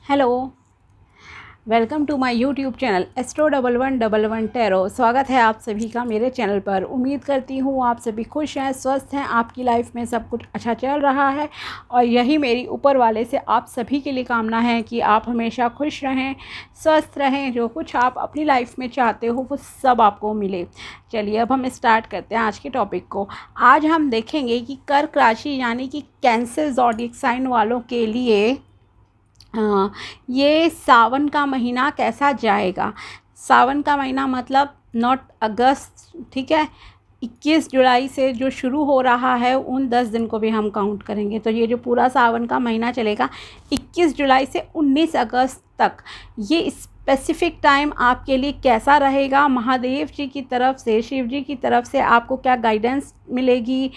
Hello, welcome to my YouTube channel Astro1111 tarot. स्वागत है आप सभी का मेरे चैनल पर। उम्मीद करती हूँ आप सभी खुश हैं, स्वस्थ हैं, आपकी लाइफ में सब कुछ अच्छा चल रहा है और यही मेरी ऊपर वाले से आप सभी के लिए कामना है कि आप हमेशा खुश रहें, स्वस्थ रहें, जो कुछ आप अपनी लाइफ में चाहते हो वो सब आपको मिले। चलिए अब हम स्टार्ट करते हैं आज के टॉपिक को। आज हम देखेंगे कि कर्क राशि यानी कि कैंसर ज़ोडिएक साइन वालों के लिए हाँ, ये सावन का महीना कैसा जाएगा। सावन का महीना मतलब नॉट अगस्त, ठीक है। 21 जुलाई से जो शुरू हो रहा है उन 10 दिन को भी हम काउंट करेंगे, तो ये जो पूरा सावन का महीना चलेगा 21 जुलाई से 19 अगस्त तक, ये स्पेसिफिक टाइम आपके लिए कैसा रहेगा। महादेव जी की तरफ से, शिव जी की तरफ से आपको क्या गाइडेंस मिलेगी,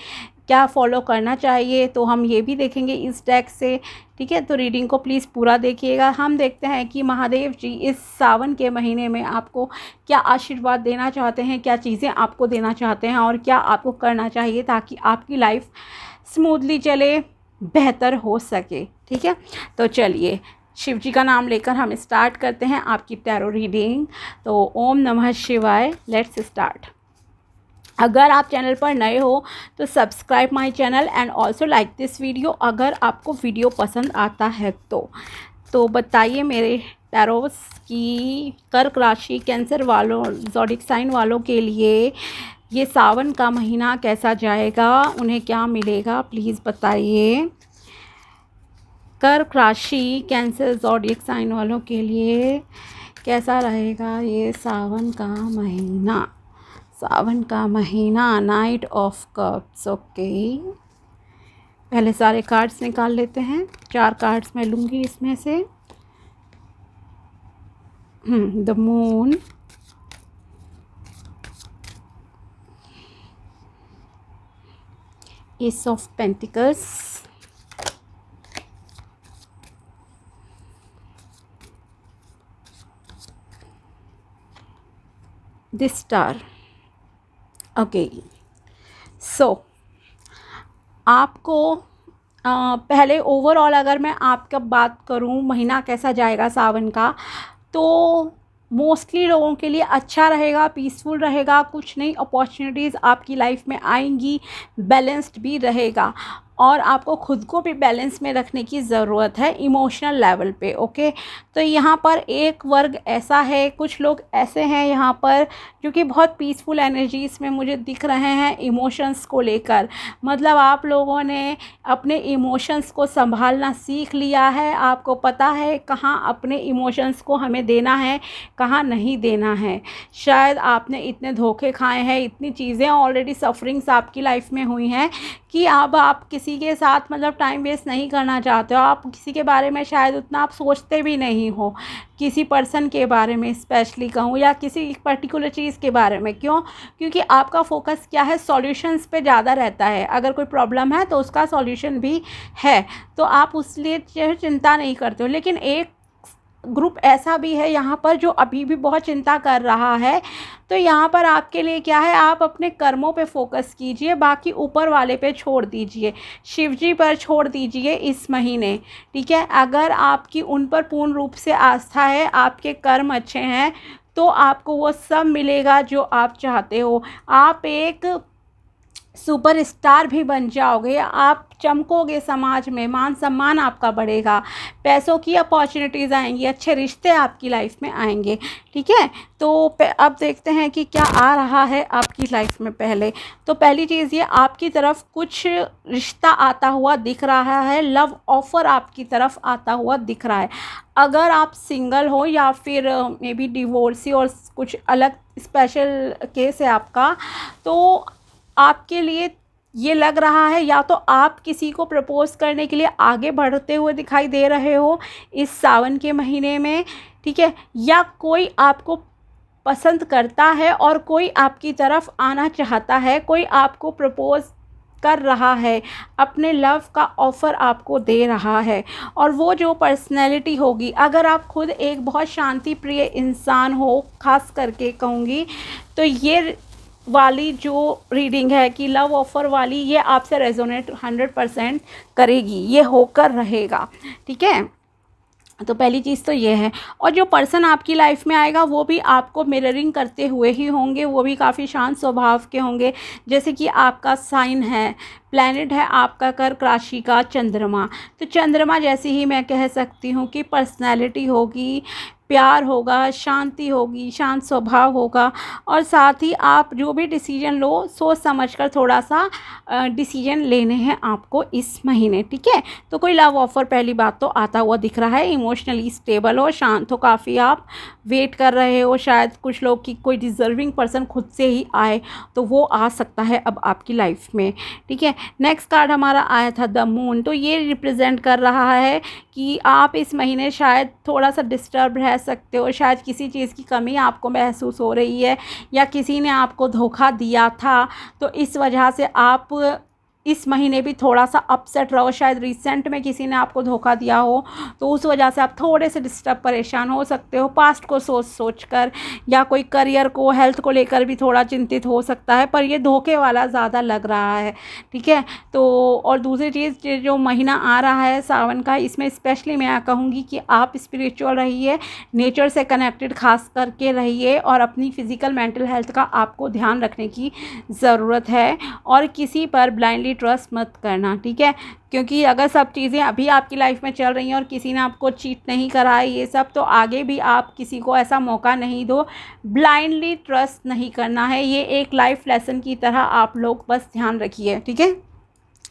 क्या फॉलो करना चाहिए, तो हम ये भी देखेंगे इस डेक से। ठीक है, तो रीडिंग को प्लीज़ पूरा देखिएगा। हम देखते हैं कि महादेव जी इस सावन के महीने में आपको क्या आशीर्वाद देना चाहते हैं, क्या चीज़ें आपको देना चाहते हैं और क्या आपको करना चाहिए ताकि आपकी लाइफ स्मूथली चले, बेहतर हो सके। ठीक है, तो चलिए शिव जी का नाम लेकर हम स्टार्ट करते हैं आपकी टैरो रीडिंग। तो ओम नमः शिवाय, लेट्स स्टार्ट। अगर आप चैनल पर नए हो तो subscribe my channel and also like this video अगर आपको वीडियो पसंद आता है तो बताइए मेरे टैरोस की कर्क राशि कैंसर वालों, ज़ोडिएक साइन वालों के लिए ये सावन का महीना कैसा जाएगा, उन्हें क्या मिलेगा, प्लीज़ बताइए। कर्क राशि कैंसर ज़ोडिएक साइन वालों के लिए कैसा रहेगा ये सावन का महीना। सावन का महीना, नाइट ऑफ कप्स। ओके, पहले सारे कार्ड्स निकाल लेते हैं। 4 कार्ड्स मैं लूँगी इसमें से। The moon, ace of pentacles, the star. Okay, so आपको पहले ओवरऑल अगर मैं आपका बात करूं महीना कैसा जाएगा सावन का, तो मोस्टली लोगों के लिए अच्छा रहेगा, पीसफुल रहेगा, कुछ नई अपॉर्चुनिटीज़ आपकी लाइफ में आएंगी, बैलेंस्ड भी रहेगा और आपको खुद को भी बैलेंस में रखने की ज़रूरत है इमोशनल लेवल पे। ओके, तो यहाँ पर एक वर्ग ऐसा है, कुछ लोग ऐसे हैं यहाँ पर जो कि बहुत पीसफुल एनर्जीज़ में मुझे दिख रहे हैं इमोशंस को लेकर। मतलब आप लोगों ने अपने इमोशंस को संभालना सीख लिया है, आपको पता है कहाँ अपने इमोशंस को हमें देना है, कहाँ नहीं देना है। शायद आपने इतने धोखे खाए हैं, इतनी चीज़ें ऑलरेडी सफरिंग्स आपकी लाइफ में हुई हैं कि अब आप किसी के साथ मतलब टाइम वेस्ट नहीं करना चाहते हो। आप किसी के बारे में शायद उतना आप सोचते भी नहीं हो, किसी पर्सन के बारे में स्पेशली कहूँ या किसी पर्टिकुलर चीज़ के बारे में। क्यों? क्योंकि आपका फोकस क्या है, सॉल्यूशंस पे ज़्यादा रहता है। अगर कोई प्रॉब्लम है तो उसका सॉल्यूशन भी है, तो आप उस लिए चिंता नहीं करते हो। लेकिन एक ग्रुप ऐसा भी है यहाँ पर जो अभी भी बहुत चिंता कर रहा है। तो यहाँ पर आपके लिए क्या है, आप अपने कर्मों पे फोकस कीजिए, बाकी ऊपर वाले पे छोड़ दीजिए, शिव जी पर छोड़ दीजिए इस महीने। ठीक है, अगर आपकी उन पर पूर्ण रूप से आस्था है, आपके कर्म अच्छे हैं, तो आपको वो सब मिलेगा जो आप चाहते हो। आप एक सुपरस्टार भी बन जाओगे, आप चमकोगे समाज में, मान सम्मान आपका बढ़ेगा, पैसों की अपॉर्चुनिटीज़ आएंगी, अच्छे रिश्ते आपकी लाइफ में आएंगे। ठीक है, तो अब देखते हैं कि क्या आ रहा है आपकी लाइफ में। पहले तो पहली चीज़ ये आपकी तरफ कुछ रिश्ता आता हुआ दिख रहा है, लव ऑफ़र आपकी तरफ आता हुआ दिख रहा है। अगर आप सिंगल हो या फिर मे बी डिवोर्सी और कुछ अलग स्पेशल केस है आपका, तो आपके लिए ये लग रहा है या तो आप किसी को प्रपोज़ करने के लिए आगे बढ़ते हुए दिखाई दे रहे हो इस सावन के महीने में। ठीक है, या कोई आपको पसंद करता है और कोई आपकी तरफ आना चाहता है, कोई आपको प्रपोज़ कर रहा है, अपने लव का ऑफ़र आपको दे रहा है। और वो जो पर्सनैलिटी होगी, अगर आप खुद एक बहुत शांति प्रिय इंसान हो, ख़ास करके कहूँगी, तो ये वाली जो रीडिंग है कि लव ऑफ़र वाली, ये आपसे रेजोनेट 100% करेगी, ये होकर रहेगा। ठीक है, तो पहली चीज़ तो ये है। और जो पर्सन आपकी लाइफ में आएगा वो भी आपको मिररिंग करते हुए ही होंगे, वो भी काफ़ी शांत स्वभाव के होंगे। जैसे कि आपका साइन है, प्लैनेट है आपका कर्क राशि का चंद्रमा, तो चंद्रमा जैसी ही मैं कह सकती हूँ कि पर्सनैलिटी होगी, प्यार होगा, शांति होगी, शांत स्वभाव होगा। और साथ ही आप जो भी डिसीजन लो सोच समझ कर थोड़ा सा डिसीजन लेने हैं आपको इस महीने, ठीक है। तो कोई लव ऑफ़र पहली बात तो आता हुआ दिख रहा है, इमोशनली स्टेबल हो, शांत हो, काफ़ी आप वेट कर रहे हो शायद कुछ लोग कि कोई डिज़र्विंग पर्सन खुद से ही आए, तो वो आ सकता है अब आपकी लाइफ में, ठीक है। नेक्स्ट कार्ड हमारा आया था द मून, तो ये रिप्रेजेंट कर रहा है कि आप इस महीने शायद थोड़ा सा डिस्टर्ब रह सकते हो, शायद किसी चीज़ की कमी आपको महसूस हो रही है या किसी ने आपको धोखा दिया था, तो इस वजह से आप इस महीने भी थोड़ा सा अपसेट रहो। शायद रिसेंट में किसी ने आपको धोखा दिया हो, तो उस वजह से आप थोड़े से डिस्टर्ब परेशान हो सकते हो, पास्ट को सोच सोच कर, या कोई करियर को, हेल्थ को लेकर भी थोड़ा चिंतित हो सकता है, पर ये धोखे वाला ज़्यादा लग रहा है, ठीक है। तो और दूसरी चीज़, जो महीना आ रहा है सावन का, इसमें स्पेशली मैं कहूँगी कि आप स्पिरिचुअल रहिए, नेचर से कनेक्टेड खास करके रहिए, और अपनी फ़िज़िकल मेंटल हेल्थ का आपको ध्यान रखने की ज़रूरत है। और किसी पर ब्लाइंडली ट्रस्ट मत करना, ठीक है, क्योंकि अगर सब चीज़ें अभी आपकी लाइफ में चल रही हैं और किसी ने आपको चीट नहीं करा है ये सब, तो आगे भी आप किसी को ऐसा मौका नहीं दो। ब्लाइंडली ट्रस्ट नहीं करना है, ये एक लाइफ लेसन की तरह आप लोग बस ध्यान रखिए, ठीक है।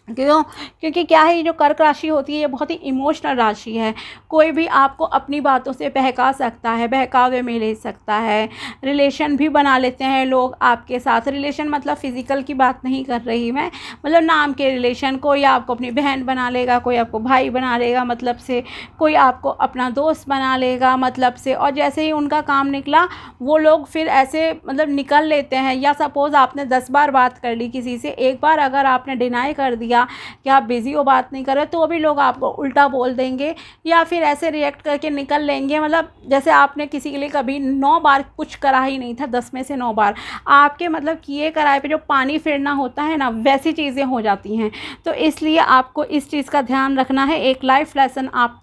क्योंकि क्या है, ये जो कर्क राशि होती है ये बहुत ही इमोशनल राशि है। कोई भी आपको अपनी बातों से बहका सकता है, बहकावे में ले सकता है, रिलेशन भी बना लेते हैं लोग आपके साथ। रिलेशन मतलब फ़िज़िकल की बात नहीं कर रही मैं, मतलब नाम के रिलेशन। कोई आपको अपनी बहन बना लेगा, कोई आपको भाई बना लेगा मतलब से, कोई आपको अपना दोस्त बना लेगा मतलब से, और जैसे ही उनका काम निकला वो लोग फिर ऐसे मतलब निकल लेते हैं। या सपोज़ आपने 10 बार बात कर ली किसी से, एक बार अगर आपने डिनाई कर दिया कि आप बिज़ी हो, बात नहीं कर रहे, तो भी लोग आपको उल्टा बोल देंगे या फिर ऐसे रिएक्ट करके निकल लेंगे। मतलब जैसे आपने किसी के लिए कभी 9 बार कुछ करा ही नहीं था, 10 में से 9 बार आपके मतलब किए कराए पे जो पानी फिरना होता है ना, वैसी चीज़ें हो जाती हैं। तो इसलिए आपको इस चीज़ का ध्यान रखना है। एक लाइफ लेसन आप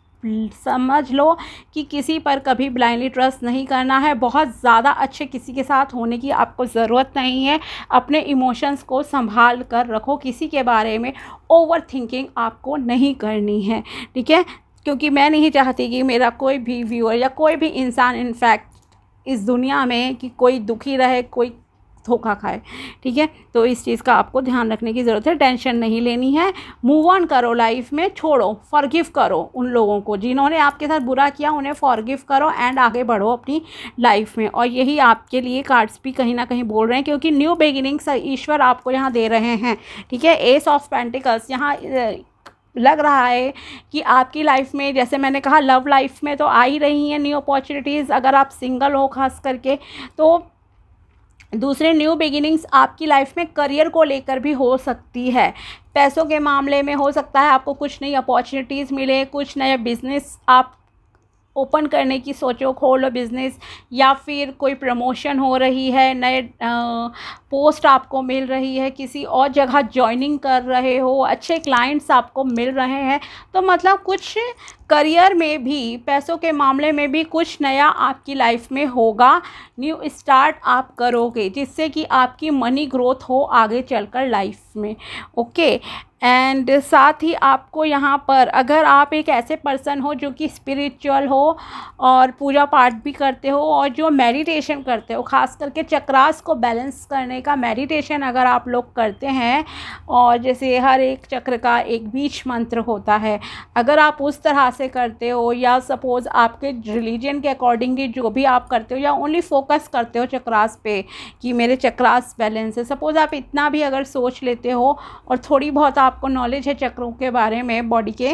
समझ लो कि किसी पर कभी ब्लाइंडली ट्रस्ट नहीं करना है। बहुत ज़्यादा अच्छे किसी के साथ होने की आपको ज़रूरत नहीं है। अपने इमोशंस को संभाल कर रखो, किसी के बारे में ओवर थिंकिंग आपको नहीं करनी है, ठीक है। क्योंकि मैं नहीं चाहती कि मेरा कोई भी व्यूअर या कोई भी इंसान इनफैक्ट इस दुनिया में कि कोई दुखी रहे, कोई धोखा खाए, ठीक है। तो इस चीज़ का आपको ध्यान रखने की ज़रूरत है, टेंशन नहीं लेनी है, मूव ऑन करो, लाइफ में छोड़ो, फॉरगिव करो उन लोगों को जिन्होंने आपके साथ बुरा किया, उन्हें फॉरगिव करो एंड आगे बढ़ो अपनी लाइफ में। और यही आपके लिए कार्ड्स भी कहीं ना कहीं बोल रहे हैं, क्योंकि न्यू बिगिनिंग्स ईश्वर आपको यहाँ दे रहे हैं, ठीक है। एस ऑफ पेंटिकल्स यहाँ लग रहा है कि आपकी लाइफ में, जैसे मैंने कहा, लव लाइफ में तो आ ही रही हैं न्यू अपॉर्चुनिटीज़। अगर आप सिंगल हो खास करके, तो दूसरे न्यू बिगिनिंग्स आपकी लाइफ में करियर को लेकर भी हो सकती है। पैसों के मामले में हो सकता है आपको कुछ नई अपॉर्चुनिटीज़ मिले, कुछ नया बिजनेस आप ओपन करने की सोचो, खोलो बिज़नेस, या फिर कोई प्रमोशन हो रही है, नए पोस्ट आपको मिल रही है, किसी और जगह जॉइनिंग कर रहे हो, अच्छे क्लाइंट्स आपको मिल रहे हैं। तो मतलब कुछ करियर में भी, पैसों के मामले में भी कुछ नया आपकी लाइफ में होगा, न्यू स्टार्ट आप करोगे, जिससे कि आपकी मनी ग्रोथ हो आगे चलकर लाइफ में, ओके। एंड साथ ही आपको यहाँ पर, अगर आप एक ऐसे पर्सन हो जो कि स्पिरिचुअल हो और पूजा पाठ भी करते हो और जो मेडिटेशन करते हो, ख़ास करके चक्रास को बैलेंस करने का मेडिटेशन अगर आप लोग करते हैं, और जैसे हर एक चक्र का एक बीज मंत्र होता है, अगर आप उस तरह से करते हो, या सपोज़ आपके रिलीजन के अकॉर्डिंगली जो भी आप करते हो, या ओनली फोकस करते हो चक्रास पे कि मेरे चक्रास बैलेंस है, सपोज़ आप इतना भी अगर सोच लेते हो और थोड़ी बहुत आपको नॉलेज है चक्रों के बारे में, बॉडी के,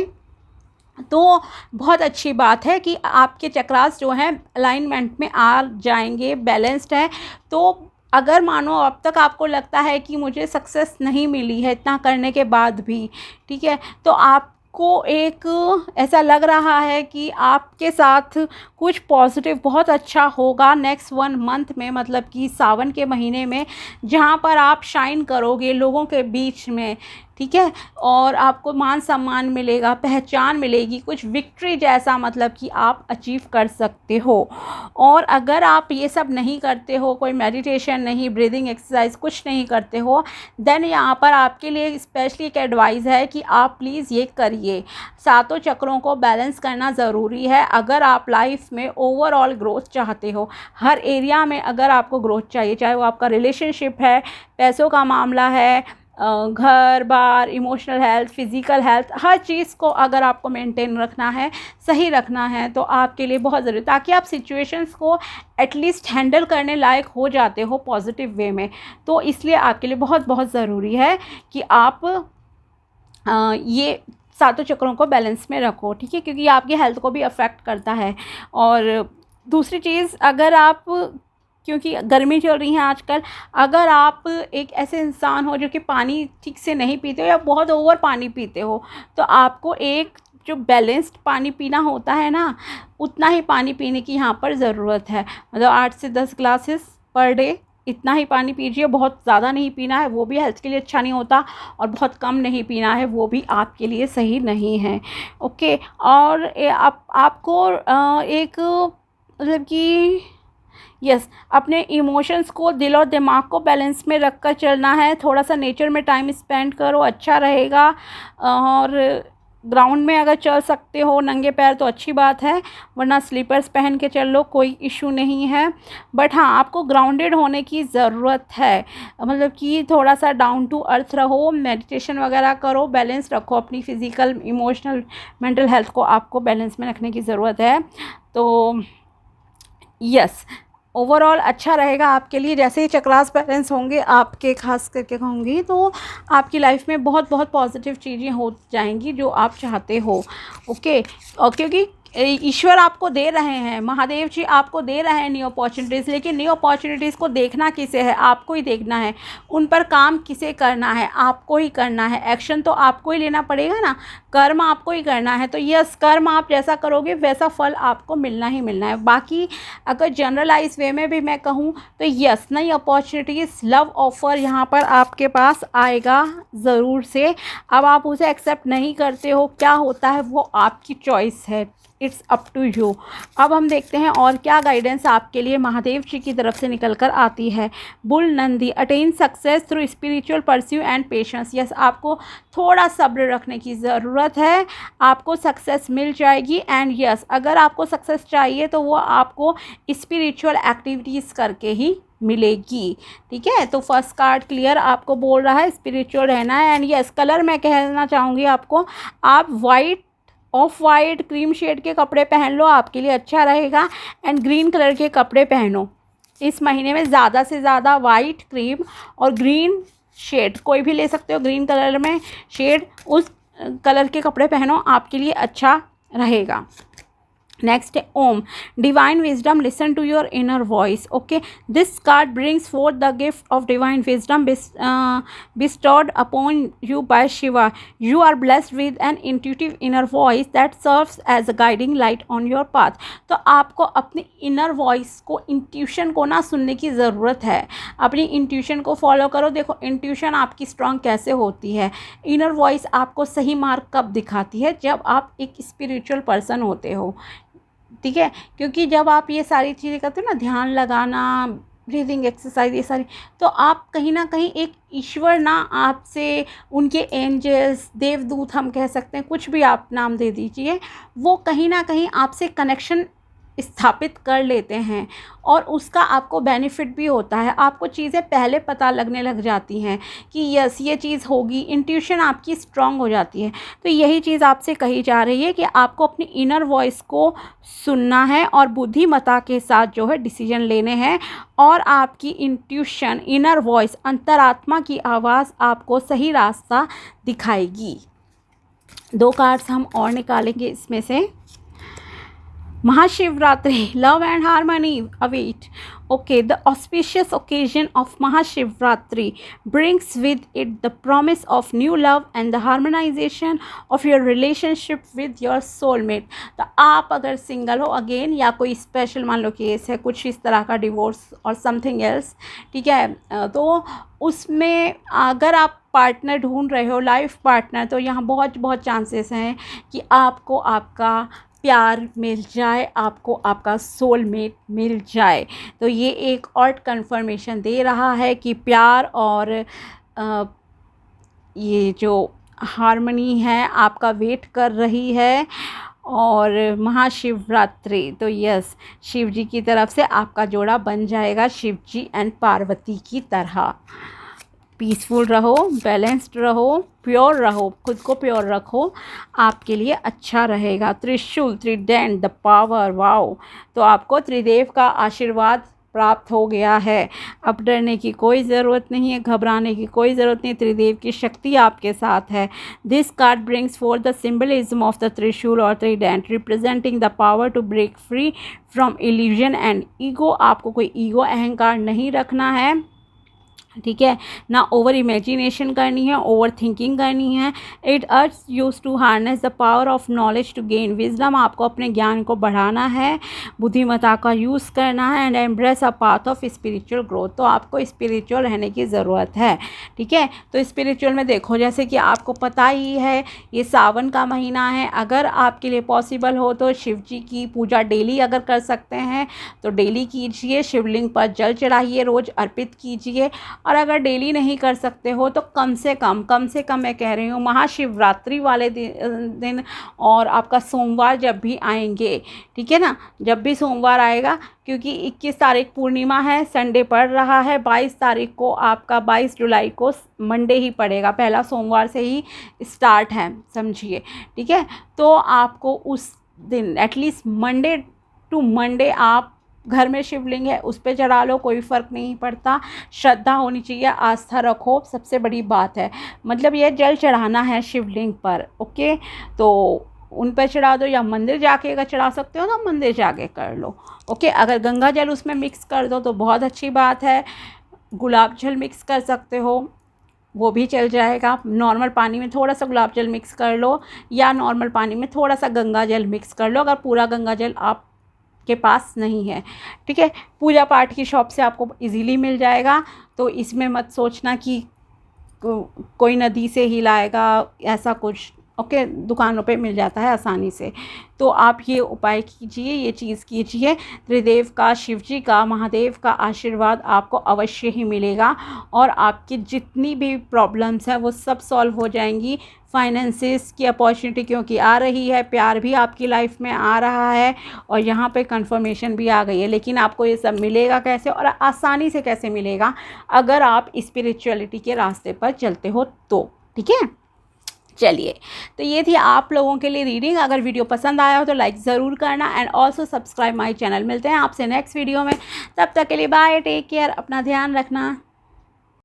तो बहुत अच्छी बात है कि आपके चक्रास जो हैं अलाइनमेंट में आ जाएंगे, बैलेंस्ड है। तो अगर मानो अब तक आपको लगता है कि मुझे सक्सेस नहीं मिली है इतना करने के बाद भी, ठीक है, तो आपको एक ऐसा लग रहा है कि आपके साथ कुछ पॉजिटिव बहुत अच्छा होगा नेक्स्ट 1 मंथ में, मतलब कि सावन के महीने में, जहाँ पर आप शाइन करोगे लोगों के बीच में, ठीक है, और आपको मान सम्मान मिलेगा, पहचान मिलेगी, कुछ विक्ट्री जैसा, मतलब कि आप अचीव कर सकते हो। और अगर आप ये सब नहीं करते हो, कोई मेडिटेशन नहीं, ब्रीदिंग एक्सरसाइज कुछ नहीं करते हो, देन यहाँ पर आपके लिए स्पेशली एक एडवाइस है कि आप प्लीज़ ये करिए, सातों चक्रों को बैलेंस करना ज़रूरी है। अगर आप लाइफ में ओवरऑल ग्रोथ चाहते हो, हर एरिया में अगर आपको ग्रोथ चाहिए, चाहे वो आपका रिलेशनशिप है, पैसों का मामला है, घर बार, इमोशनल हेल्थ, फिज़िकल हेल्थ, हर चीज़ को अगर आपको मेंटेन रखना है, सही रखना है, तो आपके लिए बहुत ज़रूरी, ताकि आप सिचुएशंस को एटलीस्ट हैंडल करने लायक हो जाते हो पॉजिटिव वे में। तो इसलिए आपके लिए बहुत बहुत ज़रूरी है कि आप ये सातों चक्रों को बैलेंस में रखो, ठीक है, क्योंकि आपकी हेल्थ को भी अफेक्ट करता है। और दूसरी चीज़, अगर आप, क्योंकि गर्मी चल रही है आजकल, अगर आप एक ऐसे इंसान हो जो कि पानी ठीक से नहीं पीते हो या बहुत ओवर पानी पीते हो, तो आपको एक जो बैलेंस्ड पानी पीना होता है ना, उतना ही पानी पीने की यहाँ पर ज़रूरत है। मतलब 8 से 10 ग्लासेस पर डे, इतना ही पानी पीजिए। बहुत ज़्यादा नहीं पीना है, वो भी हेल्थ के लिए अच्छा नहीं होता, और बहुत कम नहीं पीना है, वो भी आपके लिए सही नहीं है। ओके, और आपको एक, मतलब कि यस, अपने इमोशंस को, दिल और दिमाग को बैलेंस में रख कर चलना है। थोड़ा सा नेचर में टाइम स्पेंड करो, अच्छा रहेगा। और ग्राउंड में अगर चल सकते हो नंगे पैर तो अच्छी बात है, वरना स्लीपर्स पहन के चल लो, कोई इशू नहीं है। बट हाँ, आपको ग्राउंडेड होने की ज़रूरत है, मतलब कि थोड़ा सा डाउन टू अर्थ रहो, मेडिटेशन वगैरह करो, बैलेंस रखो अपनी फ़िज़िकल, इमोशनल, मेंटल हेल्थ को आपको बैलेंस में रखने की ज़रूरत है। तो यस, ओवरऑल अच्छा रहेगा आपके लिए। जैसे ही चक्रास बैलेंस होंगे आपके, खास करके कहूँगी, तो आपकी लाइफ में बहुत बहुत पॉजिटिव चीज़ें हो जाएंगी जो आप चाहते हो। ओके, और क्योंकि ईश्वर आपको दे रहे हैं, महादेव जी आपको दे रहे हैं न्यू अपॉर्चुनिटीज़, लेकिन न्यू अपॉर्चुनिटीज़ को देखना किसे है, आपको ही देखना है। उन पर काम किसे करना है, आपको ही करना है। एक्शन तो आपको ही लेना पड़ेगा ना, कर्म आपको ही करना है। तो यस, कर्म आप जैसा करोगे वैसा फल आपको मिलना ही मिलना है। बाकी अगर जनरलाइज वे में भी मैं कहूँ तो यस, नई अपॉर्चुनिटीज़, लव ऑफ़र यहाँ पर आपके पास आएगा ज़रूर से। अब आप उसे एक्सेप्ट नहीं करते हो, क्या होता है वो आपकी चॉइस है, इट्स अप टू यू। अब हम देखते हैं और क्या गाइडेंस आपके लिए महादेव जी की तरफ से निकल कर आती है। Bull Nandi, attain success through spiritual pursue and patience. Yes, आपको थोड़ा सब्र रखने की ज़रूरत है, आपको सक्सेस मिल जाएगी। एंड यस, अगर आपको सक्सेस चाहिए तो वो आपको स्पिरिचुअल एक्टिविटीज़ करके ही मिलेगी, ठीक है। तो फर्स्ट कार्ड क्लियर आपको बोल रहा है स्पिरिचुअल रहना है। एंड यस, कलर मैं कहना चाहूँगी आपको, आप white, off white, cream shade के कपड़े पहन लो, आपके लिए अच्छा रहेगा। एंड ग्रीन कलर के कपड़े पहनो इस महीने में, ज़्यादा से ज़्यादा वाइट, क्रीम और ग्रीन शेड, कोई भी ले सकते हो ग्रीन कलर में शेड, उस कलर के कपड़े पहनो, आपके लिए अच्छा रहेगा। नेक्स्ट है Om, divine wisdom, listen to your inner voice. Okay, this card brings forth the gift of divine wisdom bestowed upon you by Shiva. You are blessed with an intuitive inner voice that serves as a guiding light on your path. तो आपको अपनी inner voice को, intuition को ना सुनने की ज़रूरत है। अपनी इंट्यूशन को फॉलो करो। देखो, इंट्यूशन आपकी स्ट्रांग कैसे होती है, इनर वॉइस आपको सही मार्ग कब दिखाती है, जब आप एक स्पिरिचुअल पर्सन होते हो, ठीक है। क्योंकि जब आप ये सारी चीज़ें करते हो ना, ध्यान लगाना, ब्रीदिंग एक्सरसाइज, ये सारी, तो आप कहीं ना कहीं एक ईश्वर ना आपसे, उनके एंजल्स, देवदूत हम कह सकते हैं, कुछ भी आप नाम दे दीजिए, वो कहीं ना कहीं आपसे कनेक्शन स्थापित कर लेते हैं, और उसका आपको बेनिफिट भी होता है। आपको चीज़ें पहले पता लगने लग जाती हैं कि यस, ये चीज़ होगी, इंट्यूशन आपकी स्ट्रांग हो जाती है। तो यही चीज़ आपसे कही जा रही है कि आपको अपनी इनर वॉइस को सुनना है और बुद्धिमत्ता के साथ जो है डिसीजन लेने हैं, और आपकी इंट्यूशन, इनर वॉइस, अंतरात्मा की आवाज़ आपको सही रास्ता दिखाएगी। 2 कार्ड्स हम और निकालेंगे इसमें से। Mahashivratri, love and harmony await. Okay, the auspicious occasion of Mahashivratri brings with it the promise of new love and the harmonization of your relationship with your soulmate. तो आप अगर सिंगल हो, अगेन, या कोई स्पेशल मान लो case है, कुछ इस तरह का डिवोर्स और समथिंग एल्स, ठीक है, तो उसमें अगर आप पार्टनर ढूंढ रहे हो, लाइफ पार्टनर, तो यहाँ बहुत बहुत चांसेस हैं कि आपको आपका प्यार मिल जाए, आपको आपका सोलमेट मिल जाए। तो ये एक और कंफर्मेशन दे रहा है कि प्यार और ये जो हार्मनी है आपका वेट कर रही है। और महाशिवरात्रि, तो यस, शिव जी की तरफ से आपका जोड़ा बन जाएगा, शिव जी एंड पार्वती की तरह। पीसफुल रहो, बैलेंस्ड रहो, प्योर रहो, खुद को प्योर रखो, आपके लिए अच्छा रहेगा। त्रिशूल, त्रिडेंट, द पावर, वाओ। तो आपको त्रिदेव का आशीर्वाद प्राप्त हो गया है। अब डरने की कोई ज़रूरत नहीं है, घबराने की कोई ज़रूरत नहीं, त्रिदेव की शक्ति आपके साथ है। This card brings for the symbolism of the trishul और trident, representing the power to break free from illusion and ego. आपको कोई ईगो, अहंकार नहीं रखना है, ठीक है ना, ओवर इमेजिनेशन करनी है, ओवर थिंकिंग करनी है। It urge use to harness the power of knowledge to gain wisdom. आपको अपने ज्ञान को बढ़ाना है, बुद्धिमत्ता का यूज़ करना है, and embrace a path of spiritual growth. तो आपको स्पिरिचुअल रहने की ज़रूरत है, ठीक है। तो स्पिरिचुअल में देखो, जैसे कि आपको पता ही है ये सावन का महीना है, अगर आपके लिए पॉसिबल हो तो शिव जी की पूजा डेली अगर कर सकते हैं तो डेली कीजिए, शिवलिंग पर जल चढ़ाइए, रोज़ अर्पित कीजिए। और अगर डेली नहीं कर सकते हो तो कम से कम मैं कह रही हूँ महाशिवरात्रि वाले दिन और आपका सोमवार जब भी आएंगे, ठीक है ना, जब भी सोमवार आएगा, क्योंकि 21 तारीख पूर्णिमा है, संडे पड़ रहा है, 22 तारीख को आपका 22 जुलाई को मंडे ही पड़ेगा, पहला सोमवार से ही स्टार्ट है, समझिए, ठीक है। तो आपको उस दिन एटलीस्ट मंडे टू मंडे आप घर में शिवलिंग है उस पर चढ़ा लो, कोई फ़र्क नहीं पड़ता। श्रद्धा होनी चाहिए, आस्था रखो, सबसे बड़ी बात है। मतलब ये जल चढ़ाना है शिवलिंग पर, ओके। तो उन पर चढ़ा दो, या मंदिर जाके अगर चढ़ा सकते हो तो मंदिर जाके कर लो, ओके। अगर गंगा जल उसमें मिक्स कर दो तो बहुत अच्छी बात है। गुलाब जल मिक्स कर सकते हो, वो भी चल जाएगा। नॉर्मल पानी में थोड़ा सा गुलाब जल मिक्स कर लो, या नॉर्मल पानी में थोड़ा सा गंगा जल मिक्स कर लो, अगर पूरा गंगा जल आप के पास नहीं है, ठीक है। पूजा पाठ की शॉप से आपको इजीली मिल जाएगा, तो इसमें मत सोचना कि कोई नदी से ही लाएगा, ऐसा कुछ, ओके। दुकानों पे मिल जाता है आसानी से। तो आप ये उपाय कीजिए, ये चीज़ कीजिए। त्रिदेव का, शिव जी का, महादेव का आशीर्वाद आपको अवश्य ही मिलेगा, और आपकी जितनी भी प्रॉब्लम्स हैं वो सब सॉल्व हो जाएंगी। फाइनेंसिस की अपॉर्चुनिटी क्योंकि आ रही है, प्यार भी आपकी लाइफ में आ रहा है, और यहाँ पे कंफर्मेशन भी आ गई है। लेकिन आपको ये सब मिलेगा कैसे, और आसानी से कैसे मिलेगा, अगर आप स्पिरिचुअलिटी के रास्ते पर चलते हो तो, ठीक है। चलिए, तो ये थी आप लोगों के लिए रीडिंग। अगर वीडियो पसंद आया हो तो लाइक ज़रूर करना, and also subscribe my channel. मिलते हैं आपसे नेक्स्ट वीडियो में, तब तक के लिए बाय, टेक केयर, अपना ध्यान रखना।